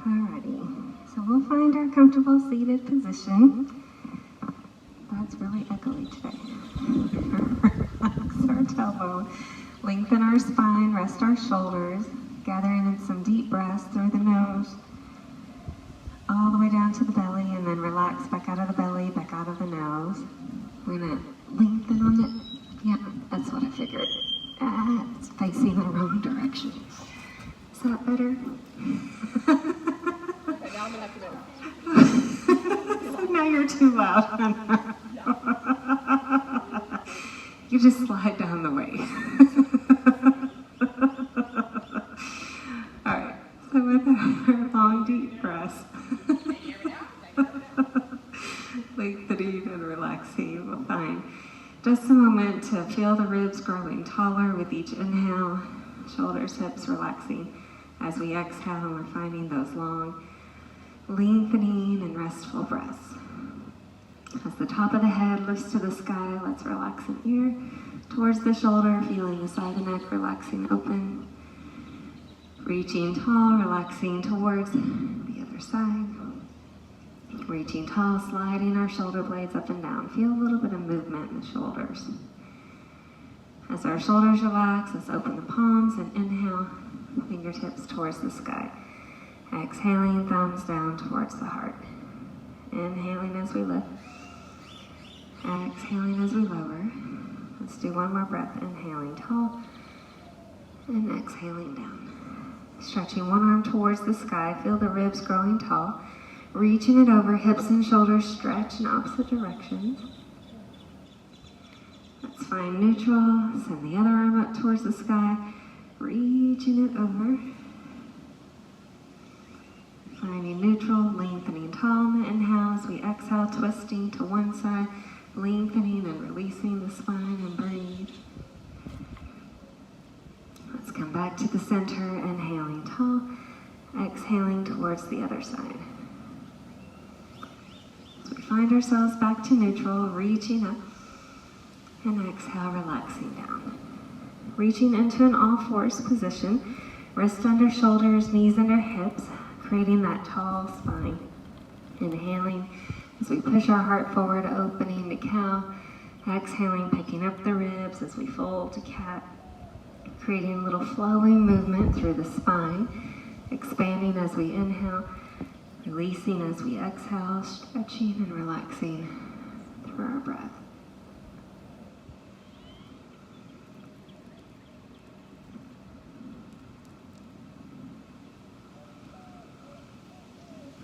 Alrighty, so we'll find our comfortable seated position. That's really echoey today. Relax our tailbone, lengthen our spine, rest our shoulders, gathering in some deep breaths through the nose, all the way down to the belly, and then relax back out of the belly, back out of the nose. We're gonna lengthen on it. Yeah, that's what I figured. It's facing the wrong direction. Is that better? Okay, now I'm gonna have to go. Now you're too loud. You just slide down the way. All right, so with our long deep breaths, lengthening and relaxing, we'll find just a moment to feel the ribs growing taller with each inhale, shoulders, hips relaxing. As we exhale, we're finding those long, lengthening and restful breaths. As the top of the head lifts to the sky, let's relax an ear towards the shoulder, feeling the side of the neck relaxing open. Reaching tall, relaxing towards the other side. Reaching tall, sliding our shoulder blades up and down. Feel a little bit of movement in the shoulders. As our shoulders relax, let's open the palms and inhale, fingertips towards the sky. Exhaling, thumbs down towards the heart. Inhaling as we lift. Exhaling as we lower. Let's do one more breath. Inhaling tall and exhaling down. Stretching one arm towards the sky. Feel the ribs growing tall. Reaching it over, hips and shoulders stretch in opposite directions. Let's find neutral. Send the other arm up towards the sky. Reaching it over. Finding neutral, lengthening tall on the inhale as we exhale, twisting to one side, lengthening and releasing the spine, and breathe. Let's come back to the center, inhaling tall, exhaling towards the other side. As we find ourselves back to neutral, reaching up, and exhale, relaxing down. Reaching into an all-fours position, wrists under shoulders, knees under hips, creating that tall spine. Inhaling as we push our heart forward, opening to cow. Exhaling, picking up the ribs as we fold to cat, creating a little flowing movement through the spine, expanding as we inhale, releasing as we exhale, stretching and relaxing through our breath.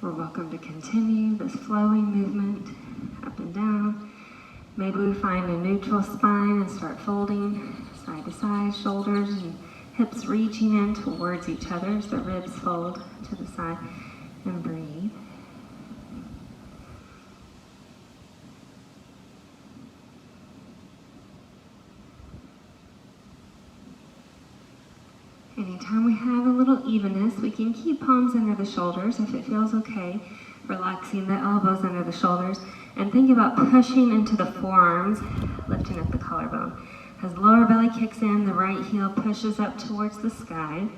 We're welcome to continue this flowing movement up and down. Maybe we find a neutral spine and start folding side to side, shoulders and hips reaching in towards each other as the ribs fold to the side, and breathe. Anytime we have a little evenness, we can keep palms under the shoulders if it feels okay, relaxing the elbows under the shoulders, and think about pushing into the forearms, lifting up the collarbone. As the lower belly kicks in, the right heel pushes up towards the sky,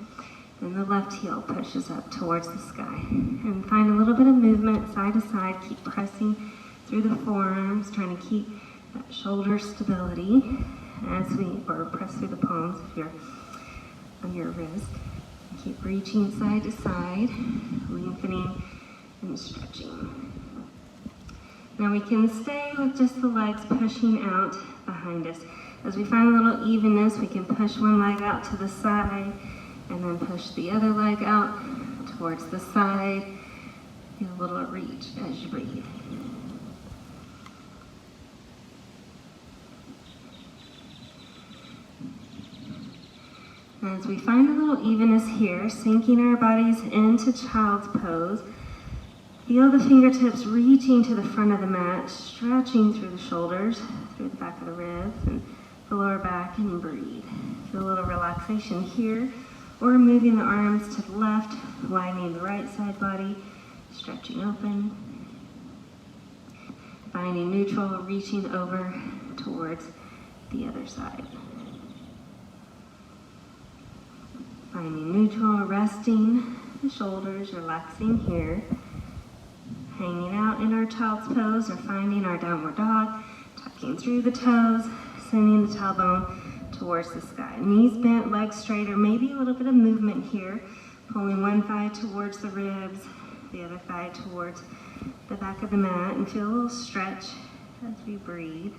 and the left heel pushes up towards the sky. And find a little bit of movement side to side, keep pressing through the forearms, trying to keep that shoulder stability or press through the palms if you're on your wrist. Keep reaching side to side, lengthening and stretching. Now we can stay with just the legs pushing out behind us. As we find a little evenness, we can push one leg out to the side and then push the other leg out towards the side. Feel a little reach as you breathe. As we find a little evenness here, sinking our bodies into child's pose, feel the fingertips reaching to the front of the mat, stretching through the shoulders, through the back of the ribs, and the lower back, and breathe. Feel a little relaxation here, or moving the arms to the left, widening the right side body, stretching open. Finding neutral, reaching over towards the other side. Finding neutral, resting the shoulders, relaxing here. Hanging out in our child's pose or finding our downward dog, tucking through the toes, sending the tailbone towards the sky. Knees bent, legs straight, or maybe a little bit of movement here, pulling one thigh towards the ribs, the other thigh towards the back of the mat, and feel a little stretch as we breathe.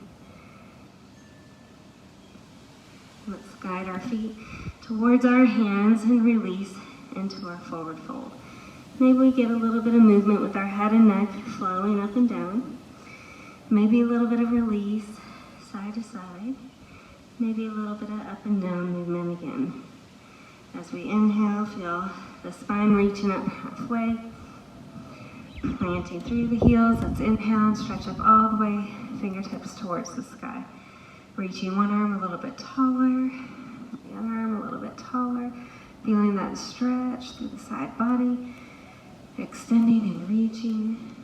Let's guide our feet towards our hands and release into our forward fold. Maybe we get a little bit of movement with our head and neck flowing up and down. Maybe a little bit of release, side to side. Maybe a little bit of up and down movement again. As we inhale, feel the spine reaching up halfway. Planting through the heels, let's inhale and stretch up all the way, fingertips towards the sky. Reaching one arm a little bit taller, the other arm a little bit taller. Feeling that stretch through the side body. Extending and reaching.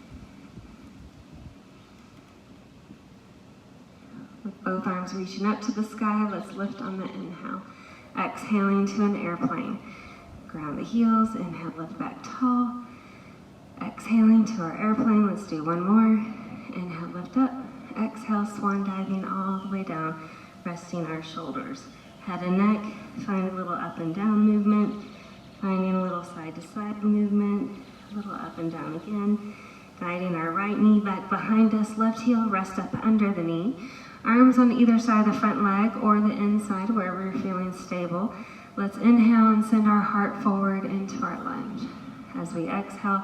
With both arms reaching up to the sky, let's lift on the inhale. Exhaling to an airplane. Ground the heels, inhale, lift back tall. Exhaling to our airplane, let's do one more. Inhale, lift up. Exhale, swan diving all the way down, resting our shoulders. Head and neck, find a little up and down movement. Finding a little side to side movement. A little up and down again. Guiding our right knee back behind us, left heel rest up under the knee. Arms on either side of the front leg or the inside, wherever you're feeling stable. Let's inhale and send our heart forward into our lunge. As we exhale,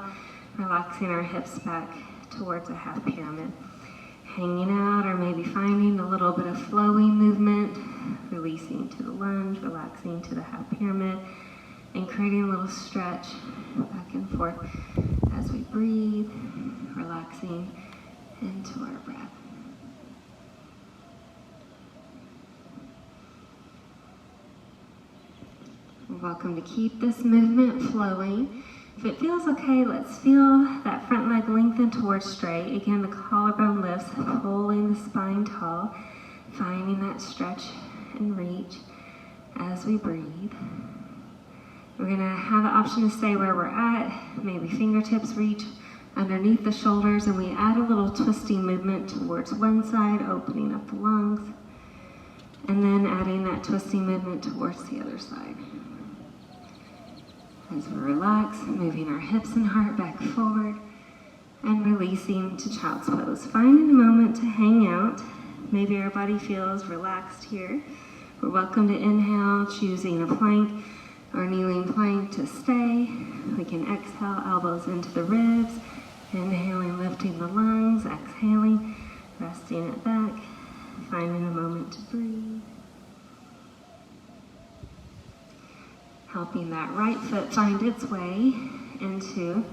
relaxing our hips back towards a half pyramid. Hanging out or maybe finding a little bit of flowing movement. Releasing to the lunge, relaxing to the half pyramid. And creating a little stretch back and forth as we breathe, relaxing into our breath. You're welcome to keep this movement flowing. If it feels okay, let's feel that front leg lengthen towards straight. Again, the collarbone lifts, pulling the spine tall, finding that stretch and reach as we breathe. We're going to have the option to stay where we're at, maybe fingertips reach underneath the shoulders, and we add a little twisting movement towards one side, opening up the lungs, and then adding that twisting movement towards the other side. As we relax, moving our hips and heart back forward, and releasing to child's pose. Finding a moment to hang out. Maybe our body feels relaxed here. We're welcome to inhale, choosing a plank or kneeling plank to stay. We can exhale, elbows into the ribs. Inhaling, lifting the lungs. Exhaling, resting it back. Finding a moment to breathe. Helping that right foot find its way into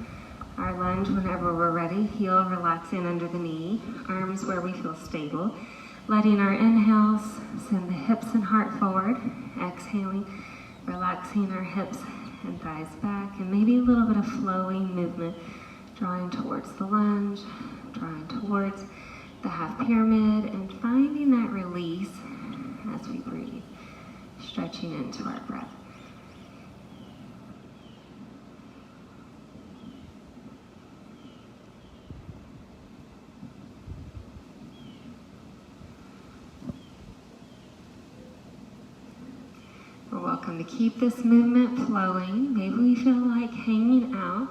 our lunge whenever we're ready. Heel relaxing under the knee. Arms where we feel stable. Letting our inhales send the hips and heart forward. Exhaling, relaxing our hips and thighs back, and maybe a little bit of flowing movement, drawing towards the lunge, drawing towards the half pyramid, and finding that release as we breathe, stretching into our breath. We're welcome to keep this movement flowing. Maybe we feel like hanging out.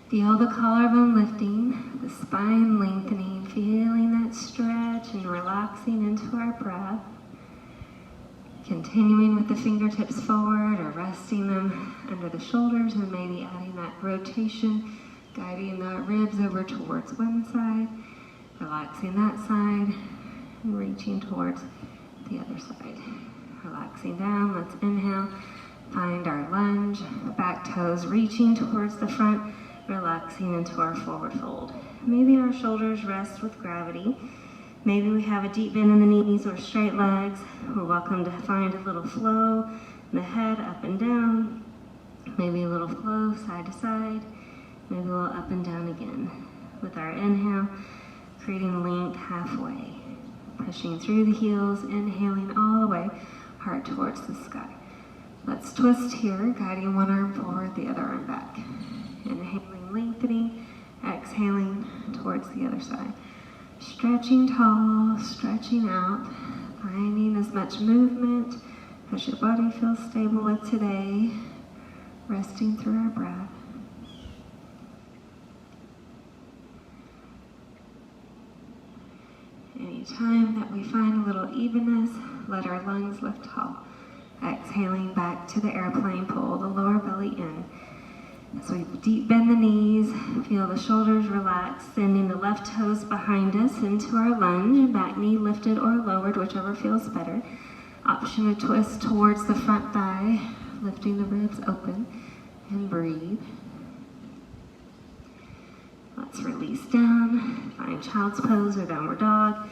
Feel the collarbone lifting, the spine lengthening, feeling that stretch and relaxing into our breath. Continuing with the fingertips forward or resting them under the shoulders, and maybe adding that rotation, guiding the ribs over towards one side, relaxing that side, and reaching towards the other side. Relaxing down, let's inhale, find our lunge, back toes reaching towards the front, relaxing into our forward fold. Maybe our shoulders rest with gravity. Maybe we have a deep bend in the knees or straight legs. We're welcome to find a little flow in the head up and down. Maybe a little flow side to side. Maybe a little up and down again. With our inhale, creating length halfway. Pushing through the heels, inhaling all the way, heart towards the sky. Let's twist here, guiding one arm forward, the other arm back. Inhaling, lengthening, exhaling towards the other side. Stretching tall, stretching out, finding as much movement as your body feels stable with today, resting through our breath. Anytime that we find a little evenness, let our lungs lift tall. Exhaling back to the airplane, pull the lower belly in. As we deep bend the knees, feel the shoulders relax, sending the left toes behind us into our lunge, back knee lifted or lowered, whichever feels better. Option to twist towards the front thigh, lifting the ribs open, and breathe. Let's release down, find child's pose or downward dog,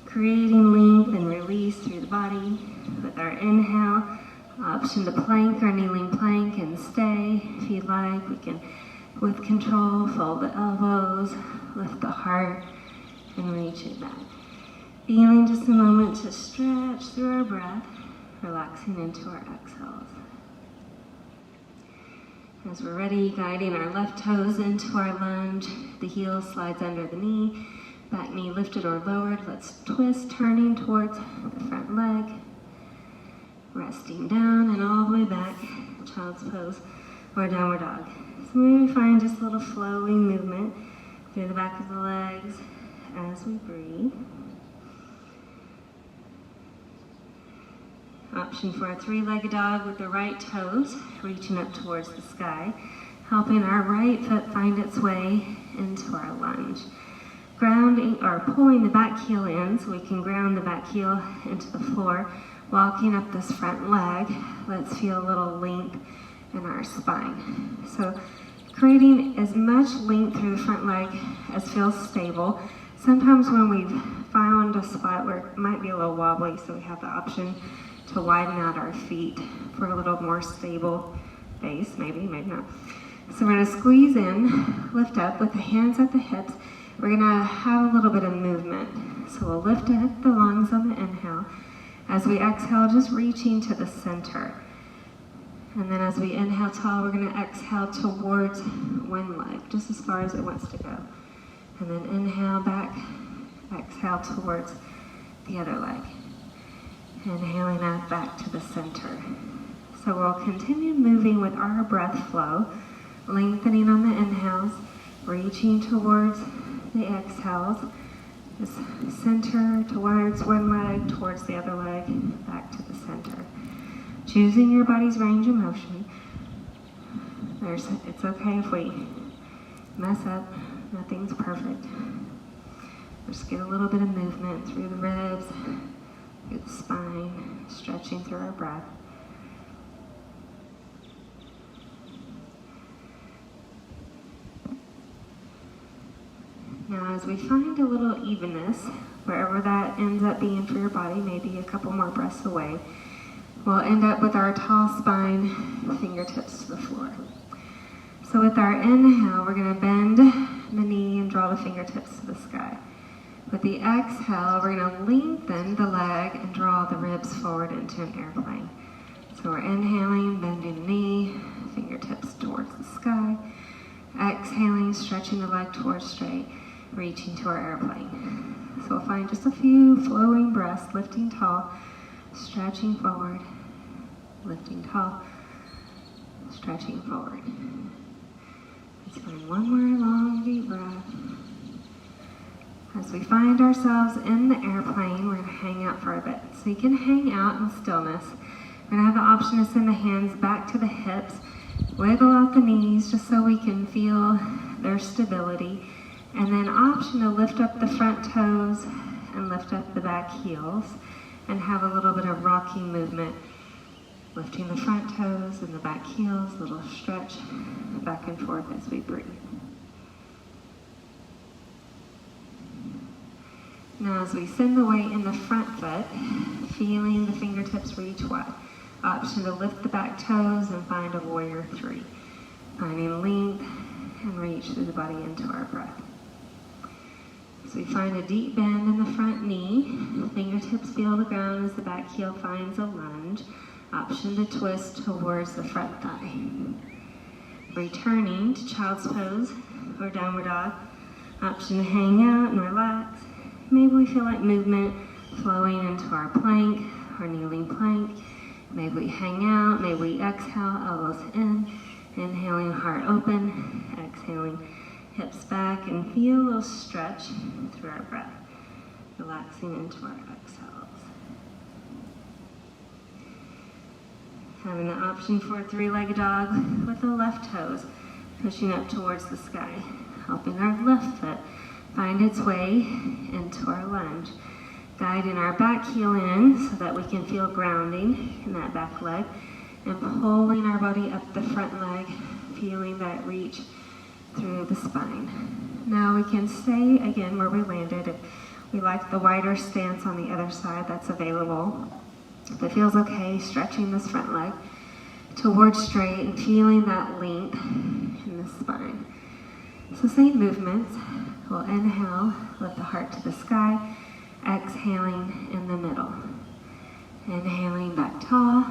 creating length and release through the body. With our inhale, option to plank or kneeling plank and stay. If you'd like, we can, with control, fold the elbows, lift the heart, and reach it back. Feeling just a moment to stretch through our breath, relaxing into our exhales. As we're ready, guiding our left toes into our lunge, the heel slides under the knee, back knee lifted or lowered. Let's twist, turning towards the front leg, resting down and all the way back, child's pose or downward dog. So maybe find just a little flowing movement through the back of the legs as we breathe. Option for a three-legged dog with the right toes reaching up towards the sky, helping our right foot find its way into our lunge. Grounding or pulling the back heel in so we can ground the back heel into the floor, walking up this front leg. Let's feel a little length in our spine. So creating as much length through the front leg as feels stable. Sometimes when we've found a spot where it might be a little wobbly, so we have the option to widen out our feet for a little more stable base, maybe not. So we're gonna squeeze in, lift up with the hands at the hips. We're gonna have a little bit of movement. So we'll lift up the lungs on the inhale. As we exhale, just reaching to the center. And then as we inhale tall, we're gonna exhale towards one leg, just as far as it wants to go. And then inhale back, exhale towards the other leg. Inhaling up back to the center. So we'll continue moving with our breath flow, lengthening on the inhales, reaching towards the exhales, just center towards one leg, towards the other leg, back to the center. Choosing your body's range of motion. It's okay if we mess up, nothing's perfect. Just get a little bit of movement through the ribs, through the spine, stretching through our breath. Now as we find a little evenness, wherever that ends up being for your body, maybe a couple more breaths away, we'll end up with our tall spine, fingertips to the floor. So with our inhale, we're going to bend the knee and draw the fingertips to the sky. With the exhale, we're going to lengthen the leg and draw the ribs forward into an airplane. So we're inhaling, bending the knee, fingertips towards the sky. Exhaling, stretching the leg towards straight, reaching to our airplane. So we'll find just a few flowing breaths, lifting tall, stretching forward, lifting tall, stretching forward. Let's find one more long deep breath. As we find ourselves in the airplane, we're going to hang out for a bit. So you can hang out in stillness. We're going to have the option to send the hands back to the hips, wiggle out the knees just so we can feel their stability. And then option to lift up the front toes and lift up the back heels and have a little bit of rocking movement. Lifting the front toes and the back heels, a little stretch back and forth as we breathe. Now as we send the weight in the front foot, feeling the fingertips reach wide. Option to lift the back toes and find a warrior three. Finding length and reach through the body into our breath. So we find a deep bend in the front knee. Fingertips feel the ground as the back heel finds a lunge. Option to twist towards the front thigh. Returning to child's pose or downward dog. Option to hang out and relax. Maybe we feel like movement flowing into our plank or kneeling plank. Maybe we hang out, maybe we exhale, elbows in, inhaling heart open, exhaling hips back, and feel a little stretch through our breath, relaxing into our exhales. Having the option for a three-legged dog with the left toes pushing up towards the sky, helping our left foot find its way into our lunge, guiding our back heel in so that we can feel grounding in that back leg, and pulling our body up the front leg, feeling that reach through the spine. Now we can stay again where we landed. If we like the wider stance on the other side, that's available. If it feels okay, stretching this front leg towards straight and feeling that length in the spine. So same movements. We'll inhale, lift the heart to the sky, exhaling in the middle. Inhaling back tall,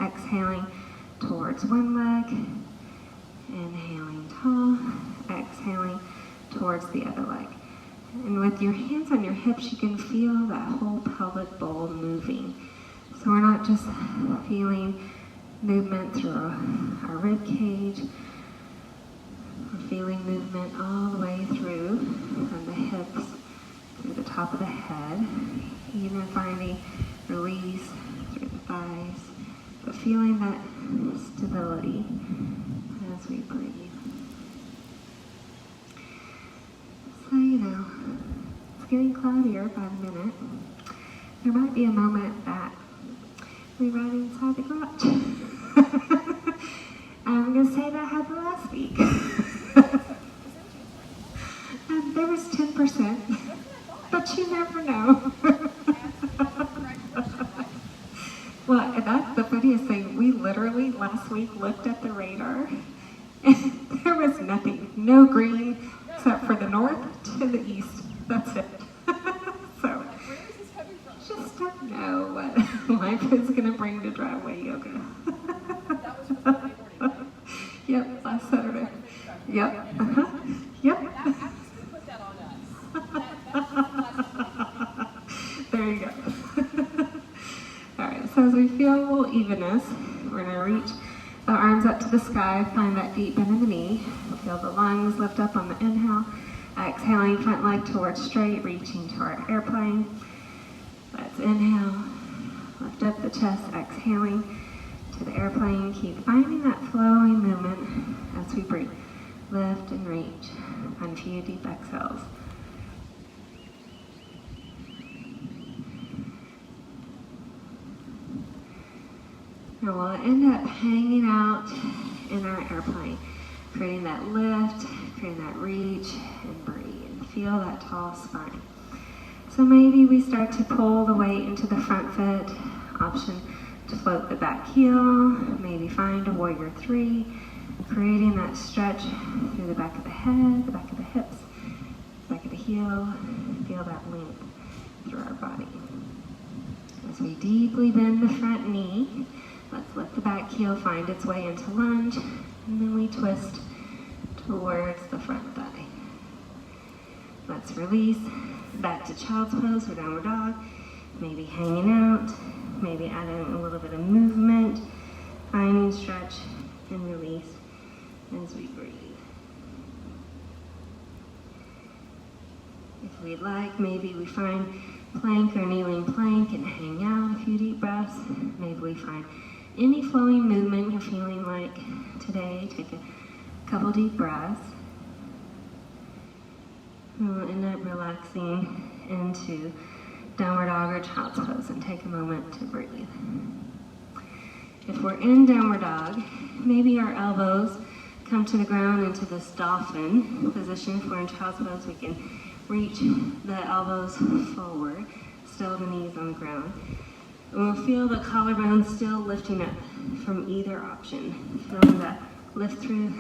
exhaling towards one leg, inhaling tall, exhaling towards the other leg. And with your hands on your hips, you can feel that whole pelvic bowl moving. So we're not just feeling movement through our rib cage, we're feeling movement all the way through from the hips through the top of the head, even finding release through the thighs, but feeling that stability as we breathe. So, it's getting cloudier by the minute. There might be a moment that we ride inside the garage. I'm going to say that happened last week. And there was 10%, but you never know. Well, that's the funniest thing. We literally last week looked at the radar and there was nothing. No green except for the north to the east. That's it. So just don't know what life is going to bring to driveway yoga. That was just Monday morning. Yep, last Saturday. Yep. Yep. I'm just going to put that on us. There you go. All right, so as we feel a little evenness, we're going to reach the arms up to the sky, find that deep bend in the knee. Feel the lungs lift up on the inhale. Exhaling, front leg towards straight, reaching to our airplane. Let's inhale, lift up the chest, exhaling to the airplane. Keep finding that flowing movement as we breathe. Lift and reach. Find a few deep exhales. And we'll end up hanging out in our airplane, creating that lift, creating that reach, and breathe. Feel that tall spine. So maybe we start to pull the weight into the front foot. Option to float the back heel, maybe find a warrior three, creating that stretch through the back of the head, the back of the hips, back of the heel. Feel that length through our body. As we deeply bend the front knee, let's lift the back heel, find its way into lunge, and then we twist towards the front thigh. Let's release back to child's pose or downward dog, maybe hanging out, maybe adding a little bit of movement, finding stretch and release as we breathe. If we'd like, maybe we find plank or kneeling plank and hang out a few deep breaths. Maybe we find any flowing movement you're feeling like today. Take a couple deep breaths. And we'll end up relaxing into downward dog or child's pose and take a moment to breathe. If we're in downward dog, maybe our elbows come to the ground into this dolphin position. If we're in child's pose, we can reach the elbows forward, still the knees on the ground. And we'll feel the collarbone still lifting up from either option. Feeling that lift through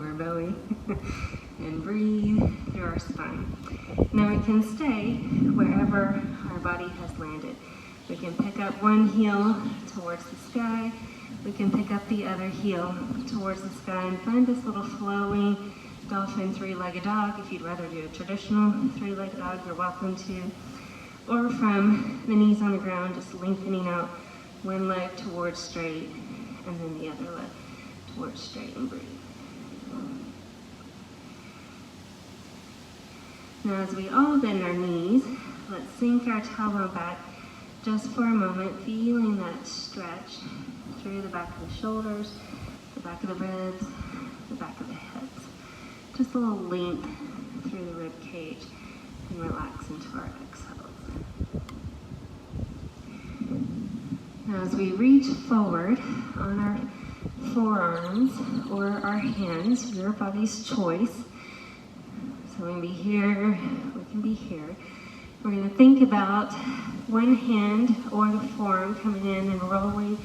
our belly and breathe through our spine. Now we can stay wherever our body has landed. We can pick up one heel towards the sky. We can pick up the other heel towards the sky and find this little flowing Dolphin Three-Legged Dog. If you'd rather do a traditional three-legged dog, you're welcome to. Or from the knees on the ground, just lengthening out one leg towards straight and then the other leg towards straight, and breathe. Now as we all bend our knees, let's sink our tailbone back just for a moment, feeling that stretch through the back of the shoulders, the back of the ribs, the back of the hips. Just a little length through the rib cage, and relax into our exhales. Now as we reach forward on our forearms or our hands, your body's choice. So we can be here, we can be here. We're going to think about one hand or the forearm coming in and rolling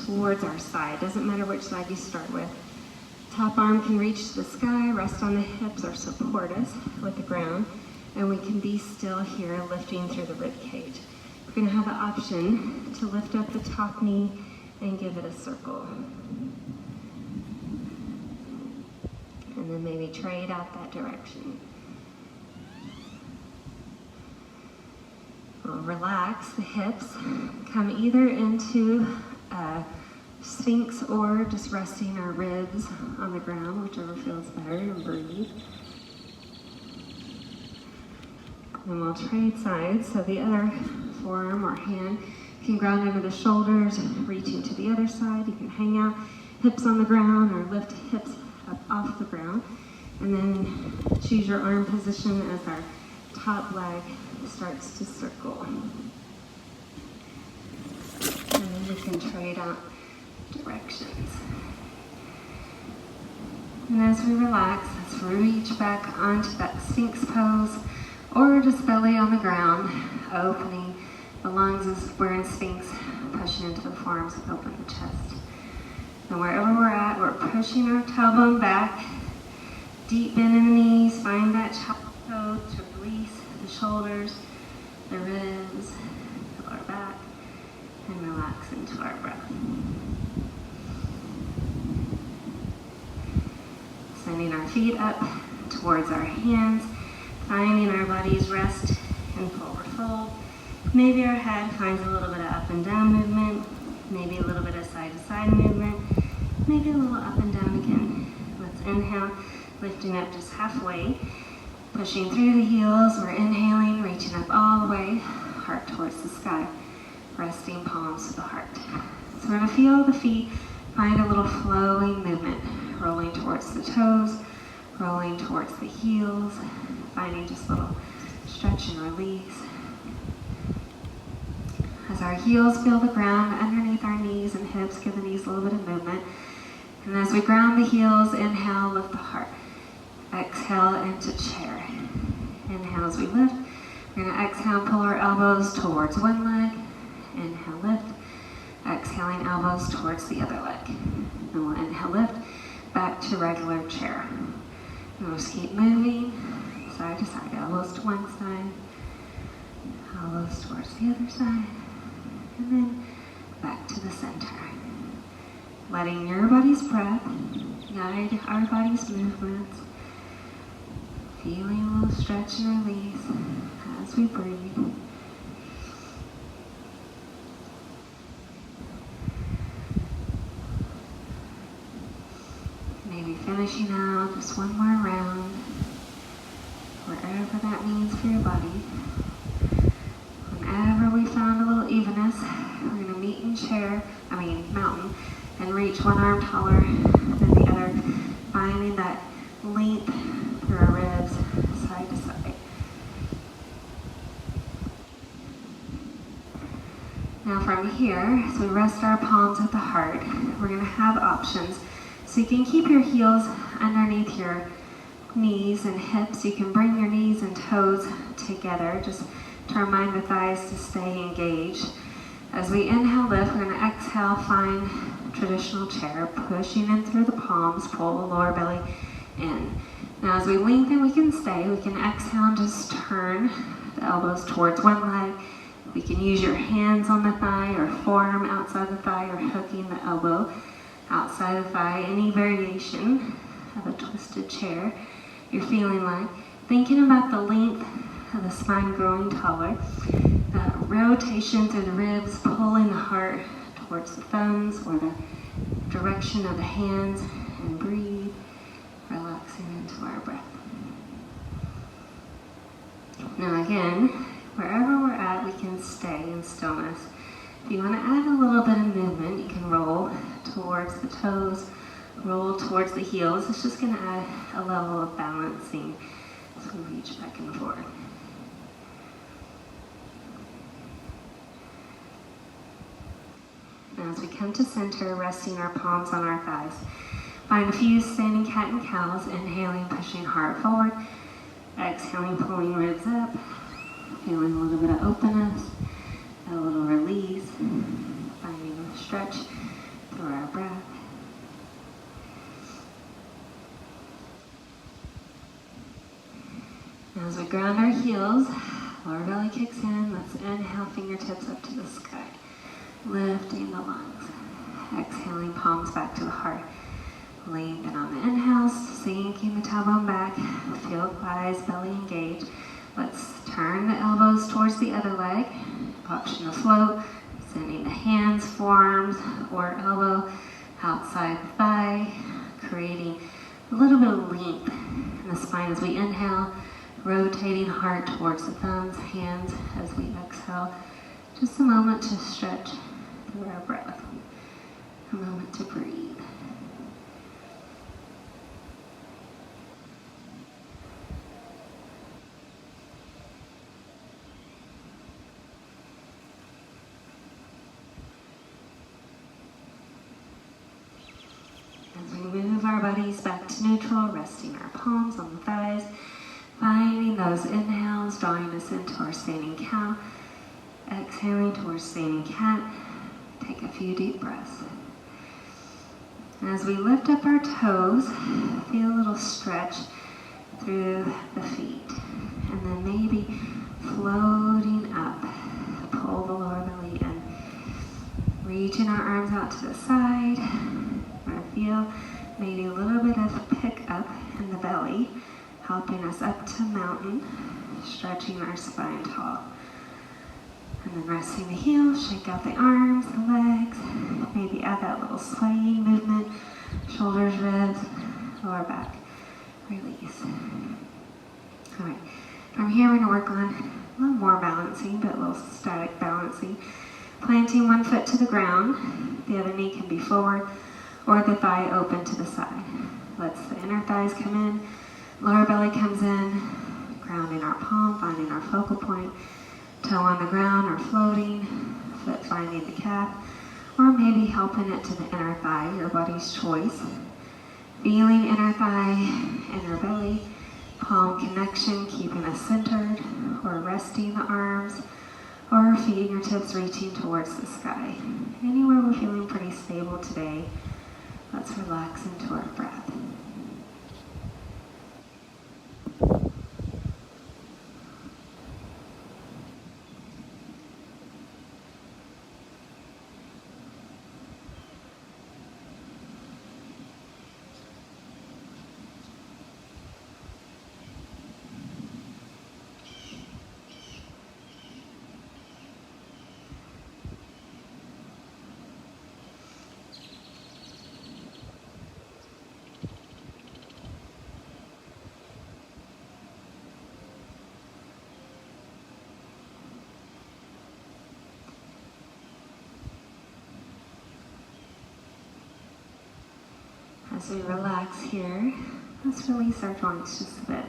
towards our side. Doesn't matter which side you start with. Top arm can reach to the sky, rest on the hips or support us with the ground. And we can be still here, lifting through the rib cage. We're going to have the option to lift up the top knee and give it a circle. And then maybe trade out that direction. We'll relax the hips, come either into Sphinx or just resting our ribs on the ground, whichever feels better, and breathe. And we'll trade sides, so the other forearm or hand can ground under the shoulders, reaching to the other side. You can hang out hips on the ground or lift hips up off the ground. And then choose your arm position as our top leg starts to circle. And then you can trade out directions. And as we relax, let's reach back onto that Sphinx pose, or just belly on the ground, opening the lungs as we're in Sphinx, pushing into the forearms, open the chest. And wherever we're at, we're pushing our tailbone back, deep bend in the knees, find that child's pose to release the shoulders, the ribs, the lower back, and relax into our breath. Sending our feet up towards our hands, finding our body's rest in forward fold. Maybe our head finds a little bit of up and down movement, maybe a little bit of side to side movement, maybe a little up and down again. Let's inhale, lifting up just halfway, pushing through the heels. We're inhaling, reaching up all the way, heart towards the sky, resting palms to the heart. So we're going to feel the feet find a little flowing movement, rolling towards the toes, rolling towards the heels, finding just a little stretch and release. As our heels feel the ground underneath our knees and hips, give the knees a little bit of movement. And as we ground the heels, inhale, lift the heart. Exhale into chair. Inhale as we lift. We're going to exhale, pull our elbows towards one leg. Inhale, lift. Exhaling elbows towards the other leg. And we'll inhale, lift, back to regular chair. And we'll just keep moving, side to side, elbows to one side, elbows towards the other side, and then back to the center. Letting your body's breath guide our body's movements. Feeling a little stretch and release as we breathe. Maybe finishing out just one more round, wherever that means for your body. Whenever we found a little evenness, we're going to meet in mountain, and reach one arm taller than the other, finding that length through our ribs, side to side. Now from here, as we rest our palms at the heart, we're going to have options. So you can keep your heels underneath your knees and hips. You can bring your knees and toes together, just to remind the thighs to stay engaged. As we inhale, lift, we're going to exhale, find traditional chair, pushing in through the palms, pull the lower belly in. Now as we lengthen, we can stay. We can exhale and just turn the elbows towards one leg, We can use your hands on the thigh or forearm outside the thigh or hooking the elbow outside the thigh. Any variation of a twisted chair you're feeling like. Thinking about the length of the spine growing taller. Rotation through the ribs, pulling the heart towards the thumbs or the direction of the hands, and breathe, relaxing into our breath. Now again, wherever we're at, we can stay in stillness. If you want to add a little bit of movement, you can roll towards the toes, roll towards the heels. It's just going to add a level of balancing as we reach back and forth. Now as we come to center, resting our palms on our thighs. Find a few standing cat and cows, inhaling, pushing heart forward. Exhaling, pulling ribs up. Feeling a little bit of openness, a little release. Finding a stretch through our breath. Now as we ground our heels, lower belly kicks in. Let's inhale, fingertips up to the sky. Lifting the lungs. Exhaling, palms back to the heart. Lengthen on the inhale, sinking the tailbone back. Feel thighs, belly engaged. Let's turn the elbows towards the other leg. Option to float. Sending the hands, forearms, or elbow outside the thigh. Creating a little bit of length in the spine as we inhale. Rotating heart towards the thumbs, hands as we exhale. Just a moment to stretch through our breath. A moment to breathe. As we move our bodies back to neutral, resting our palms on the thighs, finding those inhales, drawing us into our standing cow. Exhaling towards standing cat. Take a few deep breaths. As we lift up our toes, feel a little stretch through the feet. And then maybe floating up. Pull the lower belly in. Reaching our arms out to the side. We're going to feel maybe a little bit of pick up in the belly, helping us up to mountain, stretching our spine tall. And then resting the heels, shake out the arms, the legs, maybe add that little swaying movement, shoulders, ribs, lower back, release. All right, from here we're going to work on a little more balancing, but a little static balancing. Planting one foot to the ground, the other knee can be forward, or the thigh open to the side. Let's the inner thighs come in, lower belly comes in, grounding our palm, finding our focal point. Toe on the ground or floating, foot finding the calf, or maybe helping it to the inner thigh, your body's choice. Feeling inner thigh, inner belly, palm connection, keeping us centered, or resting the arms, or fingertips reaching towards the sky. Anywhere we're feeling pretty stable today, let's relax into our breath. As we relax here, let's release our joints just a bit.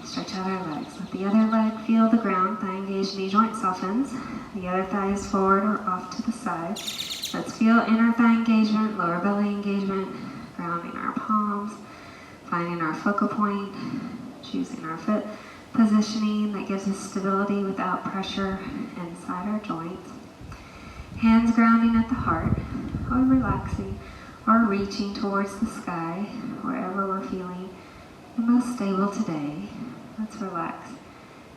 Stretch out our legs. Let the other leg feel the ground. Thigh engaged, knee joint softens. The other thigh is forward or off to the side. Let's feel inner thigh engagement, lower belly engagement, grounding our palms, finding our focal point, choosing our foot positioning that gives us stability without pressure inside our joints. Hands grounding at the heart, or relaxing, or reaching towards the sky, wherever we're feeling the most stable today. Let's relax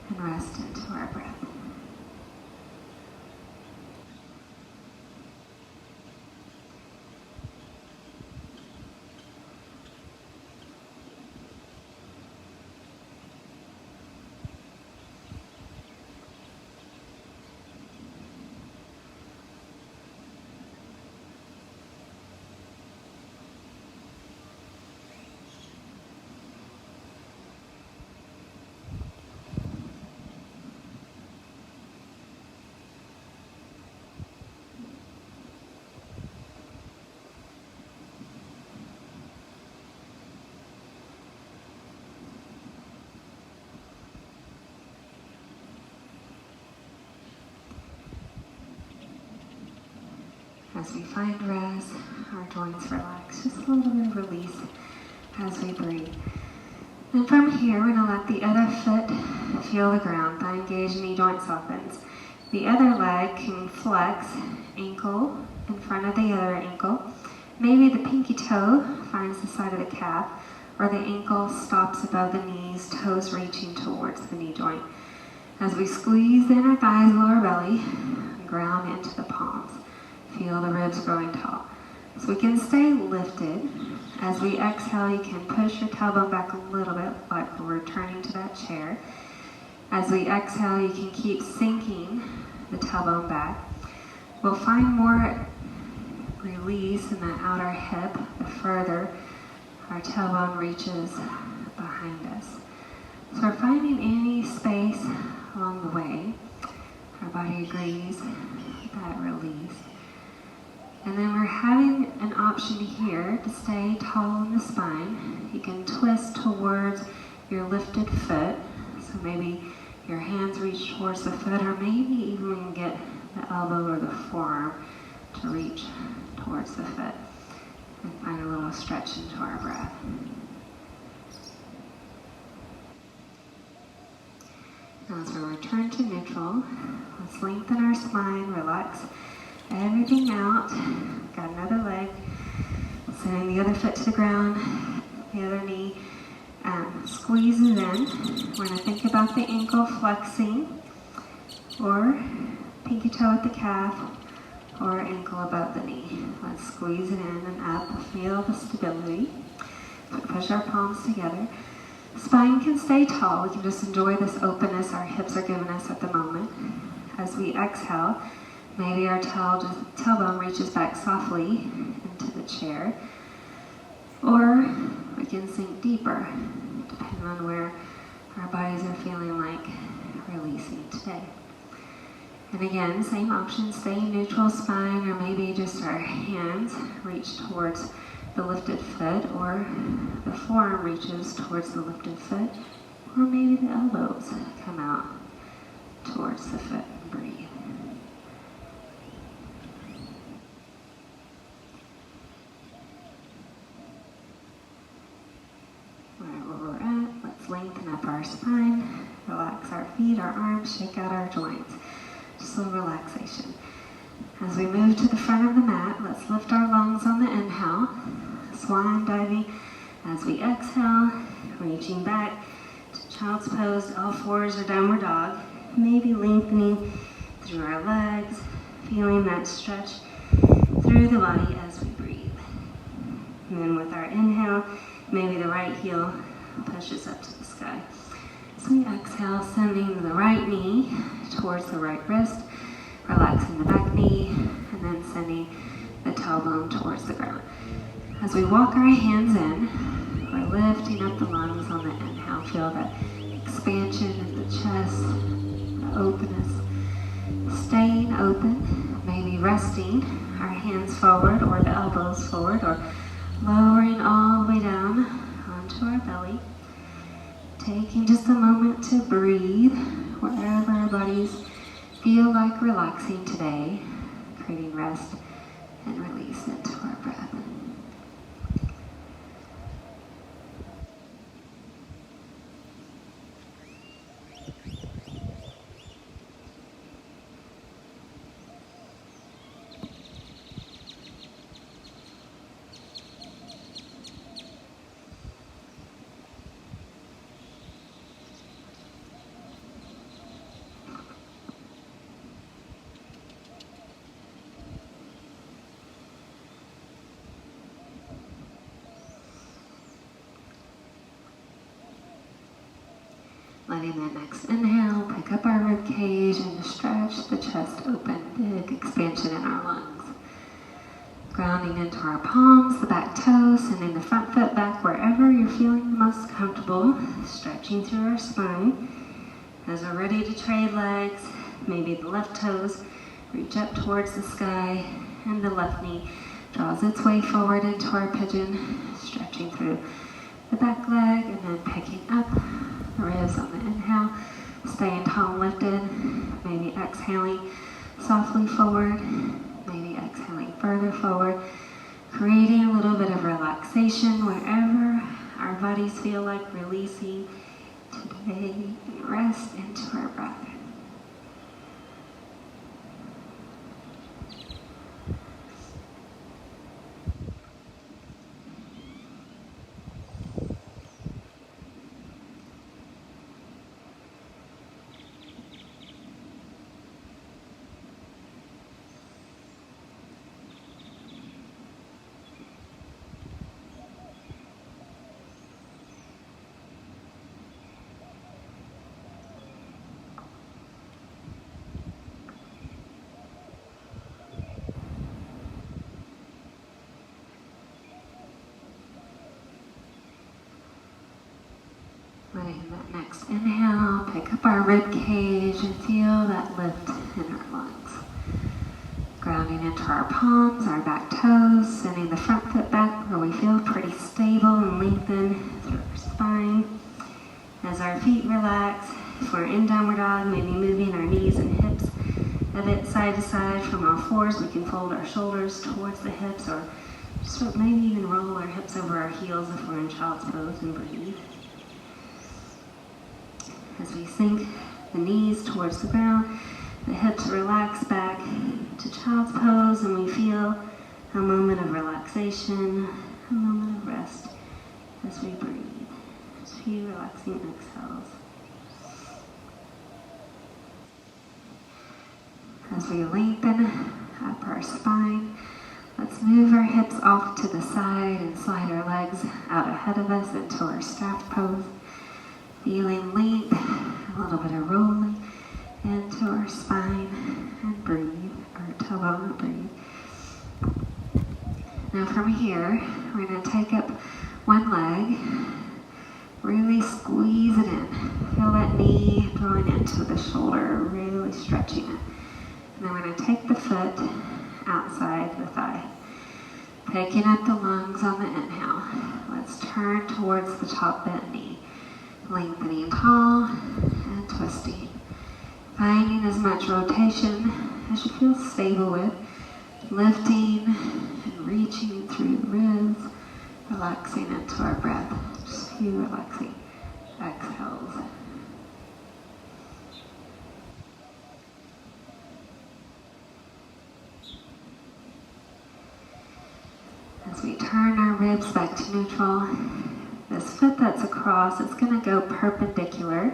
and rest into our breath. As we find rest, our joints relax, just a little bit of release as we breathe. And from here, we're going to let the other foot feel the ground. Thigh engaged, knee joint softens. The other leg can flex, ankle in front of the other ankle. Maybe the pinky toe finds the side of the calf, or the ankle stops above the knees, toes reaching towards the knee joint. As we squeeze the inner thighs, lower belly, ground into the palms. Feel the ribs growing tall. So we can stay lifted. As we exhale, you can push your tailbone back a little bit, like we're returning to that chair. As we exhale, you can keep sinking the tailbone back. We'll find more release in the outer hip the further our tailbone reaches behind us. So we're finding any space along the way. Our body agrees with that release. And then we're having an option here to stay tall in the spine. You can twist towards your lifted foot. So maybe your hands reach towards the foot, or maybe even get the elbow or the forearm to reach towards the foot. And find a little stretch into our breath. Now as we return to neutral, let's lengthen our spine, relax everything out. Got another leg. Sending the other foot to the ground, the other knee squeezes in. We're going to think about the ankle flexing, or pinky toe at the calf, or ankle above the knee. Let's squeeze it in and up. Feel the stability. Push our palms together. Spine can stay tall. We can just enjoy this openness our hips are giving us at the moment. As we exhale, maybe our tailbone reaches back softly into the chair, or we can sink deeper, depending on where our bodies are feeling like releasing today. And again, same option, staying neutral spine, or maybe just our hands reach towards the lifted foot, or the forearm reaches towards the lifted foot, or maybe the elbows come out towards the foot and breathe. Right where we're at, let's lengthen up our spine, relax our feet, our arms, shake out our joints. Just a little relaxation. As we move to the front of the mat, let's lift our lungs on the inhale, swan diving. As we exhale, reaching back to child's pose, all fours or downward dog. Maybe lengthening through our legs, feeling that stretch through the body as we breathe. And then with our inhale, maybe the right heel pushes up to the sky. So we exhale, sending the right knee towards the right wrist, relaxing the back knee, and then sending the tailbone towards the ground. As we walk our hands in, we're lifting up the lungs on the inhale. Feel that expansion in the chest, the openness. Staying open, maybe resting our hands forward or the elbows forward, or lowering all the way down onto our belly. Taking just a moment to breathe wherever our bodies feel like relaxing today, creating rest and release into our breath. Letting that next inhale pick up our rib cage and stretch the chest open, big expansion in our lungs. Grounding into our palms, the back toes, sending the front foot back wherever you're feeling the most comfortable, stretching through our spine. As we're ready to trade legs, maybe the left toes reach up towards the sky, and the left knee draws its way forward into our pigeon, stretching through the back leg, and then picking up the ribs on the inhale, staying tall and lifted, maybe exhaling softly forward, maybe exhaling further forward, creating a little bit of relaxation wherever our bodies feel like releasing today, and rest into our breath. Letting that next inhale pick up our rib cage and feel that lift in our lungs. Grounding into our palms, our back toes, sending the front foot back where we feel pretty stable and lengthen through our spine. As our feet relax, if we're in downward dog, maybe moving our knees and hips a bit side to side from all fours. We can fold our shoulders towards the hips, or just maybe even roll our hips over our heels if we're in child's pose, and breathe. As we sink the knees towards the ground, the hips relax back to child's pose, and we feel a moment of relaxation, a moment of rest as we breathe. Just a few relaxing exhales. As we lengthen up our spine, let's move our hips off to the side and slide our legs out ahead of us into our staff pose. Feeling length, a little bit of rolling into our spine, and breathe, or tailbone and breathe. Now from here, we're going to take up one leg, really squeeze it in. Feel that knee drawing into the shoulder, really stretching it. And then we're going to take the foot outside the thigh, picking up the lungs on the inhale. Let's turn towards the top bent knee. Lengthening tall and twisting. Finding as much rotation as you feel stable with. Lifting and reaching through the ribs. Relaxing into our breath. Just a few relaxing exhales. As we turn our ribs back to neutral, this foot that's across, it's going to go perpendicular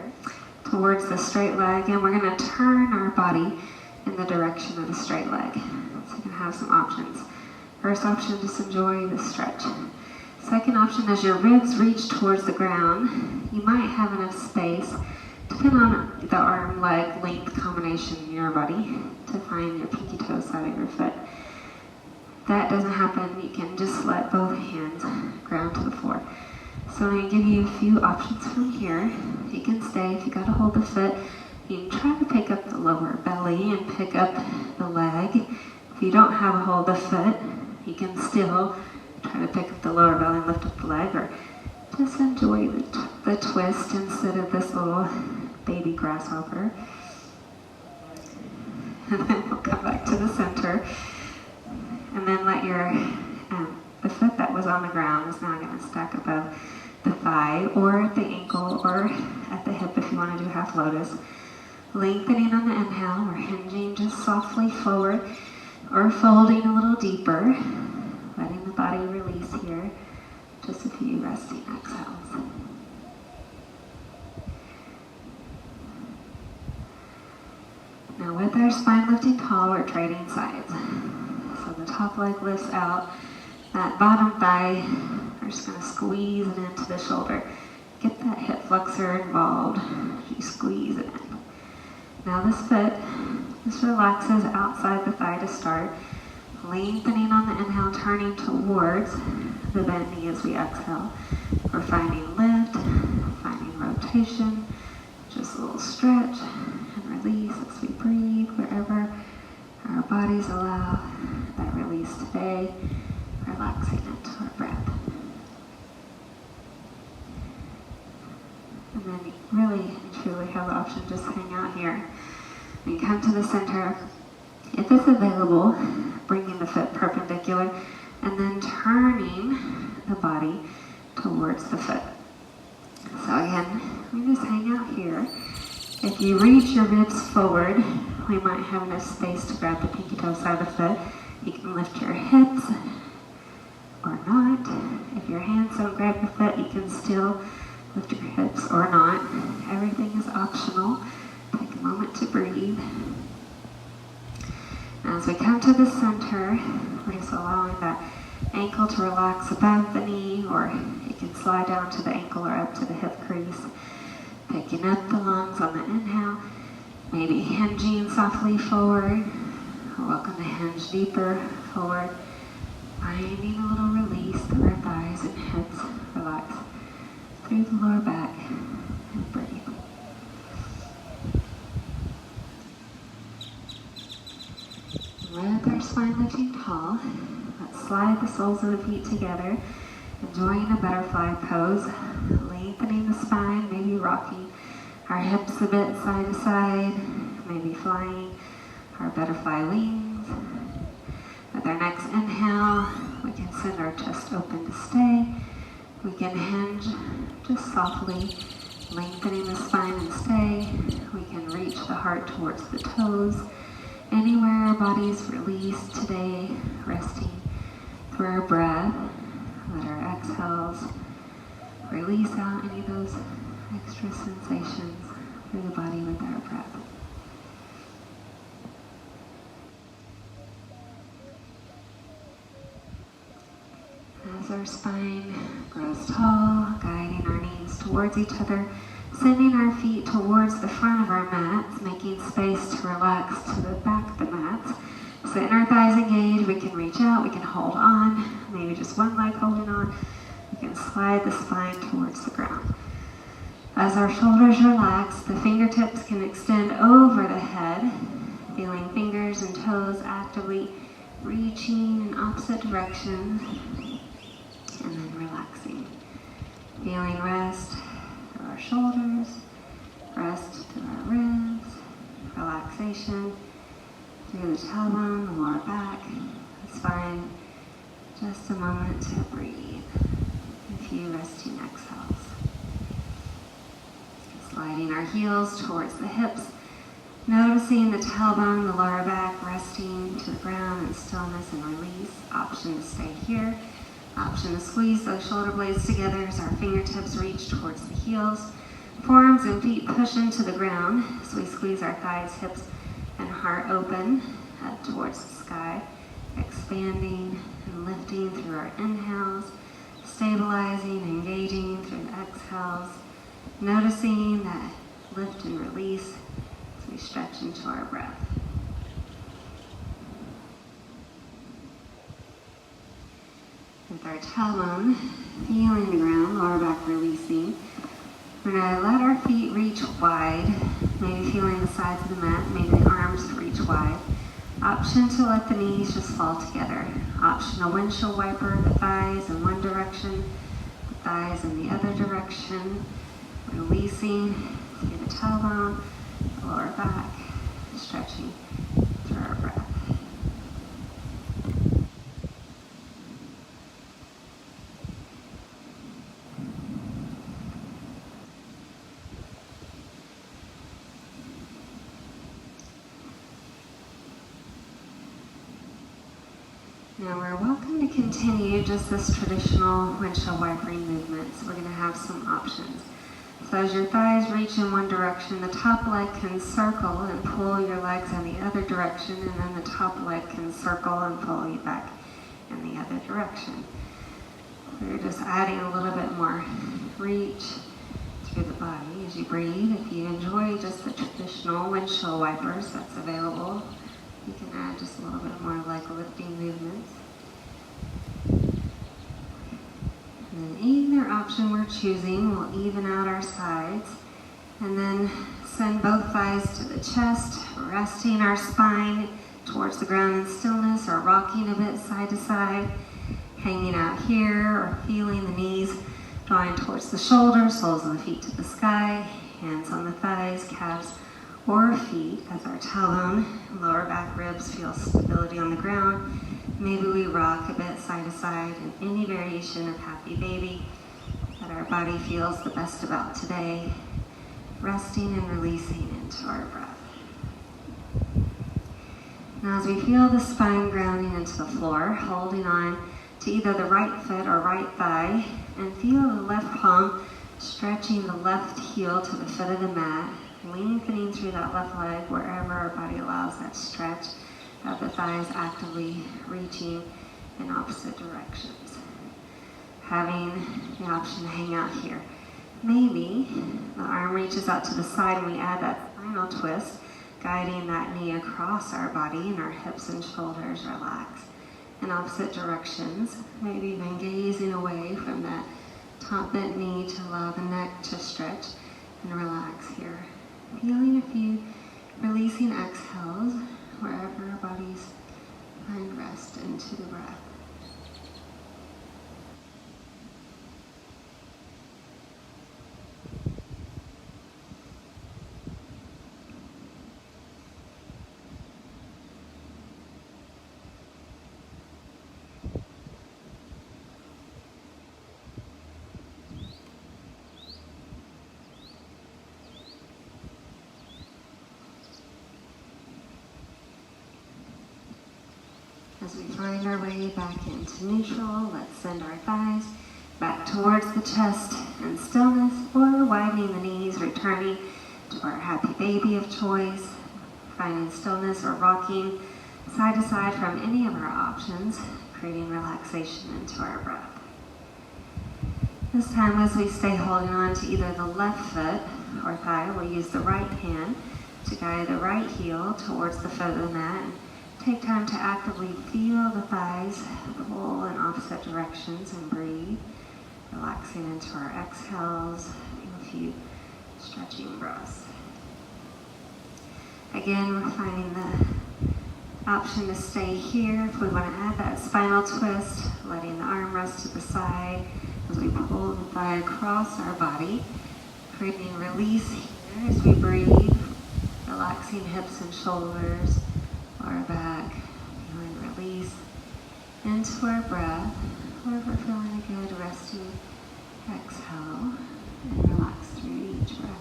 towards the straight leg, and we're going to turn our body in the direction of the straight leg. So you can have some options. First option, just enjoy the stretch. Second option, as your ribs reach towards the ground, you might have enough space, depending on the arm-leg length combination in your body, to find your pinky toe side of your foot. If that doesn't happen, you can just let both hands ground to the floor. So I'm going to give you a few options from here. You can stay if you got to hold the foot. You can try to pick up the lower belly and pick up the leg. If you don't have a hold of the foot, you can still try to pick up the lower belly and lift up the leg, or just enjoy the twist instead of this little baby grasshopper. And then we'll come back to the center. And then let your, the foot that was on the ground is now going to stack above the thigh, or at the ankle, or at the hip if you want to do half lotus. Lengthening on the inhale, we're hinging just softly forward, or folding a little deeper, letting the body release here. Just a few resting exhales. Now with our spine lifting tall, we're trading sides. So the top leg lifts out, that bottom thigh, we're just going to squeeze it into the shoulder. Get that hip flexor involved. You squeeze it in. Now this foot, this relaxes outside the thigh to start. Lengthening on the inhale, turning towards the bent knee as we exhale. We're finding lift, finding rotation, just a little stretch and release as we breathe wherever our bodies allow that release today, relaxing into our breath. And then you really truly have the option to just hang out here. When you come to the center, if it's available, bringing the foot perpendicular, and then turning the body towards the foot. So again, we just hang out here. If you reach your ribs forward, we might have enough space to grab the pinky toe side of the foot. You can lift your hips or not. If your hands don't grab the foot, you can still lift your hips or not. Everything is optional. Take a moment to breathe. As we come to the center, we're just allowing that ankle to relax above the knee, or it can slide down to the ankle or up to the hip crease. Picking up the lungs on the inhale, maybe hinging softly forward. We're welcome to hinge deeper forward, finding a little release through our thighs and hips. Relax through the lower back and breathe. With our spine lifting tall, let's slide the soles of the feet together, enjoying a butterfly pose, lengthening the spine, maybe rocking our hips a bit side to side, maybe flying our butterfly wings. With our next inhale, we can send our chest open to stay. We can hinge just softly, lengthening the spine and stay. We can reach the heart towards the toes. Anywhere our body's released today, resting through our breath. Let our exhales release out any of those extra sensations through the body with our breath. As our spine grows tall, guiding our knees towards each other, sending our feet towards the front of our mats, making space to relax to the back of the mats. Sitting our thighs engaged, we can reach out, we can hold on, maybe just one leg holding on. We can slide the spine towards the ground. As our shoulders relax, the fingertips can extend over the head, feeling fingers and toes actively reaching in opposite directions, and then relaxing. Feeling rest through our shoulders, rest through our ribs, relaxation through the tailbone, the lower back, the spine. Just a moment to breathe. A few resting exhales. Sliding our heels towards the hips, noticing the tailbone, the lower back resting to the ground in stillness and release. Option to stay here. Option to squeeze those shoulder blades together as our fingertips reach towards the heels. Forearms and feet push into the ground as we squeeze our thighs, hips, and heart open up towards the sky, expanding and lifting through our inhales, stabilizing, engaging through the exhales, noticing that lift and release as we stretch into our breath. With our tailbone feeling the ground, lower back releasing, we're going to let our feet reach wide, maybe feeling the sides of the mat, maybe the arms reach wide. Option to let the knees just fall together. Option a windshield wiper, the thighs in one direction, the thighs in the other direction. Releasing through the tailbone, the lower back, stretching through our breath. Now we're welcome to continue just this traditional windshield wipering movements. We're going to have some options. So as your thighs reach in one direction, the top leg can circle and pull your legs in the other direction, and then the top leg can circle and pull you back in the other direction. We're just adding a little bit more reach through the body as you breathe. If you enjoy just the traditional windshield wipers that's available, you can add just a little bit more leg lifting movements. And then either option we're choosing will even out our sides. And then send both thighs to the chest, resting our spine towards the ground in stillness, or rocking a bit side to side, hanging out here, or feeling the knees drawing towards the shoulders, soles of the feet to the sky, hands on the thighs, calves, or feet as our tailbone and lower back ribs feel stability on the ground. Maybe we rock a bit side to side in any variation of Happy Baby that our body feels the best about today, resting and releasing into our breath. Now as we feel the spine grounding into the floor, holding on to either the right foot or right thigh, and feel the left palm stretching the left heel to the foot of the mat, lengthening through that left leg wherever our body allows that stretch of the thighs actively reaching in opposite directions. Having the option to hang out here. Maybe the arm reaches out to the side and we add that spinal twist, guiding that knee across our body and our hips and shoulders relax in opposite directions. Maybe even gazing away from that top bent knee to allow the neck to stretch and relax here. Feeling a few releasing exhales wherever our bodies find rest into the breath. As we find our way back into neutral, let's send our thighs back towards the chest and stillness, or widening the knees, returning to our Happy Baby of choice, finding stillness or rocking side to side from any of our options, creating relaxation into our breath. This time as we stay holding on to either the left foot or thigh, we'll use the right hand to guide the right heel towards the foot of the mat. Take time to actively feel the thighs pull in opposite directions and breathe, relaxing into our exhales, and a few stretching breaths. Again, we're finding the option to stay here. If we want to add that spinal twist, letting the arm rest to the side as we pull the thigh across our body, creating release here as we breathe, relaxing hips and shoulders, lower back, feeling release into our breath, or if we're feeling a good resting exhale, and relax through each breath.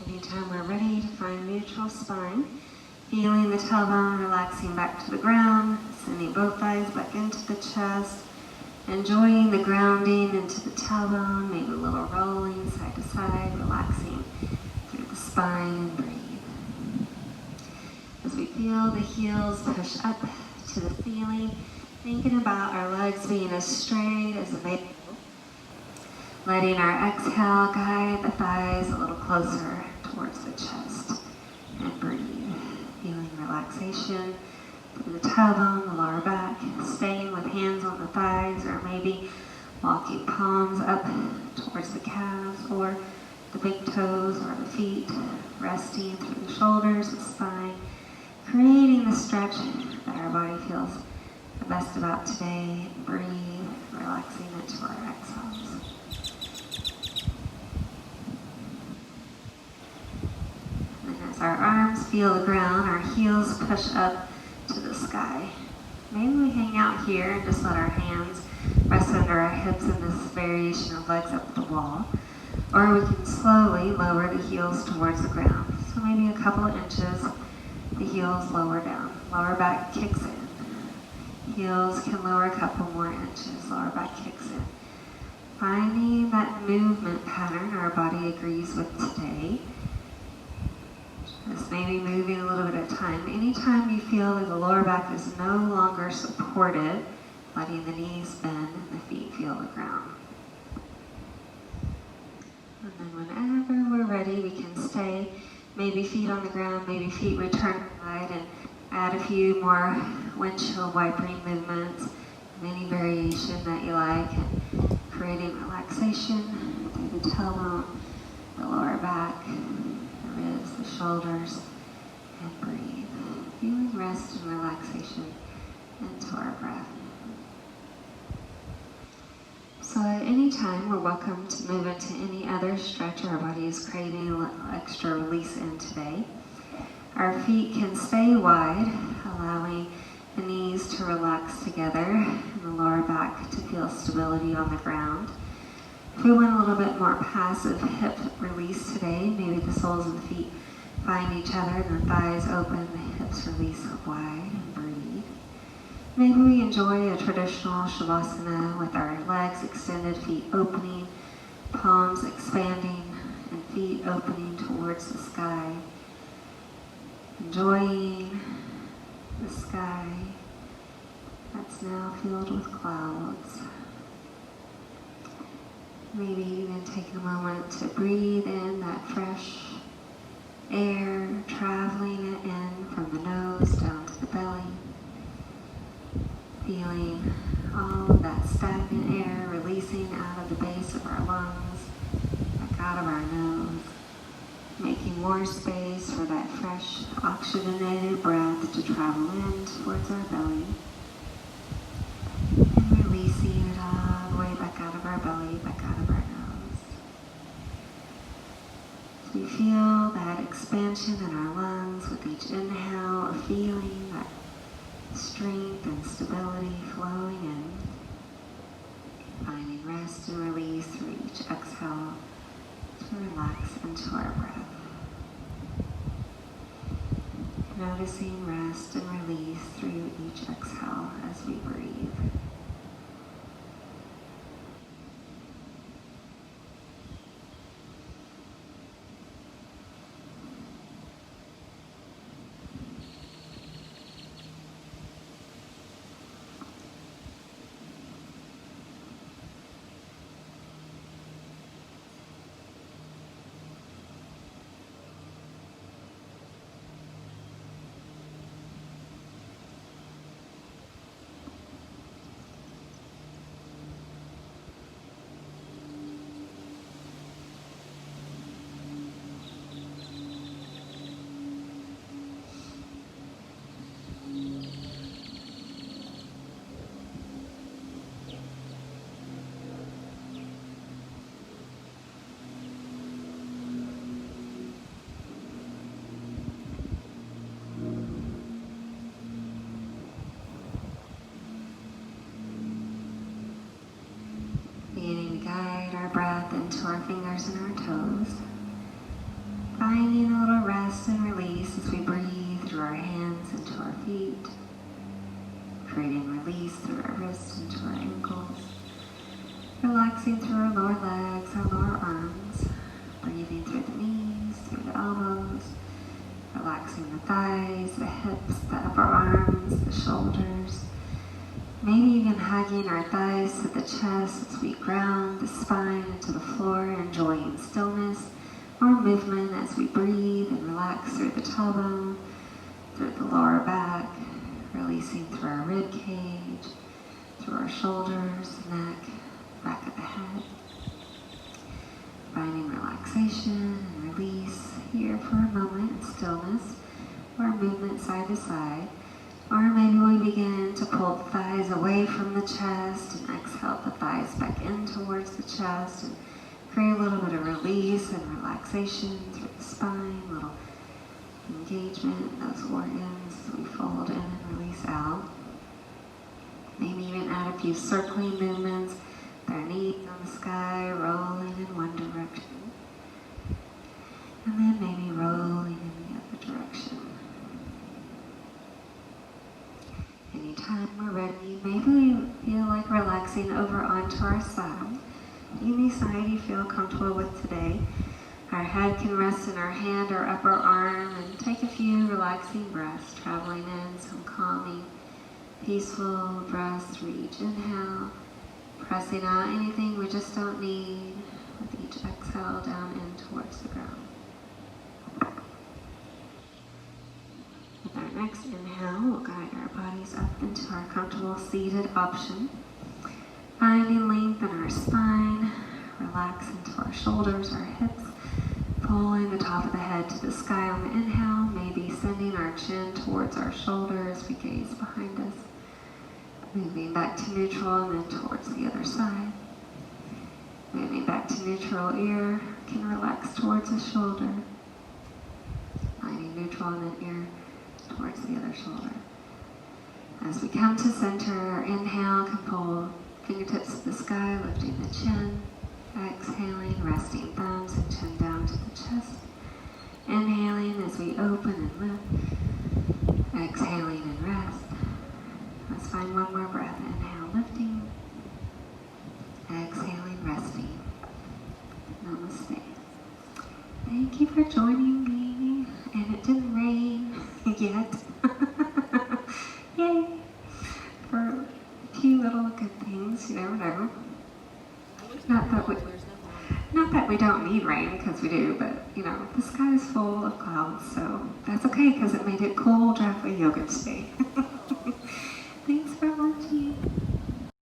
Anytime we're ready to find neutral spine, feeling the tailbone relaxing back to the ground, sending both thighs back into the chest, enjoying the grounding into the tailbone, maybe a little rolling side to side, relaxing through the spine and breathe. As we feel the heels push up to the ceiling, thinking about our legs being as straight as available, letting our exhale guide the thighs a little closer towards the chest, and breathe, feeling relaxation through the tailbone, the lower back, staying with hands on the thighs, or maybe walking palms up towards the calves or the big toes or the feet, resting through the shoulders, the spine, creating the stretch that our body feels the best about today. Breathe, relaxing into our exhales. Our arms feel the ground, our heels push up to the sky. Maybe we hang out here and just let our hands rest under our hips in this variation of legs up the wall. Or we can slowly lower the heels towards the ground. So maybe a couple of inches, the heels lower down. Lower back kicks in. Heels can lower a couple more inches, lower back kicks in. Finding that movement pattern our body agrees with today. Just maybe moving a little bit at a time. Anytime you feel that the lower back is no longer supported, letting the knees bend and the feet feel the ground. And then whenever we're ready, we can stay, maybe feet on the ground, maybe feet return to the side, and add a few more windshield wipering movements, any variation that you like, and creating relaxation through the tailbone, the lower back, the ribs, the shoulders, and breathe. Feeling rest and relaxation into our breath. So at any time, we're welcome to move into any other stretch our body is craving a little extra release in today. Our feet can stay wide, allowing the knees to relax together and the lower back to feel stability on the ground. If we want a little bit more passive hip release today, maybe the soles of the feet find each other and the thighs open, the hips release wide and breathe. Maybe we enjoy a traditional Shavasana with our legs extended, feet opening, palms expanding, and feet opening towards the sky. Enjoying the sky that's now filled with clouds. Maybe even taking a moment to breathe in that fresh air, traveling it in from the nose down to the belly. Feeling all of that stagnant air releasing out of the base of our lungs, back out of our nose. Making more space for that fresh oxygenated breath to travel in towards our belly. And releasing it all the way back out of our belly, back out of our nose. So we feel that expansion in our lungs with each inhale, a feeling that strength and stability flowing in. Finding rest and release through each exhale to relax into our breath. Noticing rest and release through each exhale as we breathe. Beginning to guide our breath into our fingers and our toes. Finding a little rest and release as we breathe through our hands into our feet. Creating release through our wrists into our ankles. Relaxing through our lower legs, our lower arms. Breathing through the knees, through the elbows. Relaxing the thighs, the hips, the upper arms, the shoulders. Maybe even hugging our thighs to the chest as we ground the spine into the floor, enjoying stillness or movement as we breathe and relax through the tailbone, through the lower back, releasing through our rib cage, through our shoulders, neck, back of the head. Finding relaxation and release here for a moment in stillness or movement side to side. Or maybe we begin to pull the thighs away from the chest and exhale the thighs back in towards the chest and create a little bit of release and relaxation through the spine, a little engagement in those organs as we fold in and release out. Maybe even add a few circling movements with our knees on the sky, rolling in one direction. And then maybe rolling in the other direction. Anytime we're ready, maybe we feel like relaxing over onto our side. Any side you feel comfortable with today. Our head can rest in our hand or upper arm and take a few relaxing breaths, traveling in some calming, peaceful breaths through each inhale, pressing out anything we just don't need with each exhale down in towards the ground. With our next inhale, we'll guide our bodies up into our comfortable seated option. Finding length in our spine, relax into our shoulders, our hips, pulling the top of the head to the sky on the inhale, maybe sending our chin towards our shoulders, we gaze behind us. Moving back to neutral and then towards the other side. Moving back to neutral, ear can relax towards the shoulder. Finding neutral and then ear towards the other shoulder. As we come to center, our inhale can pull fingertips to the sky, lifting the chin. Exhaling, resting thumbs and chin down to the chest. Inhaling as we open and lift. Exhaling and rest. Let's find one more breath. Inhale, lifting. Exhaling, resting. Namaste. Thank you for joining me. And it didn't rain yet. Yay! For a few little good things, you never know. Not that we don't need rain, because we do, but, you know, the sky is full of clouds, so that's okay, because it made it cool, driveway yoga today.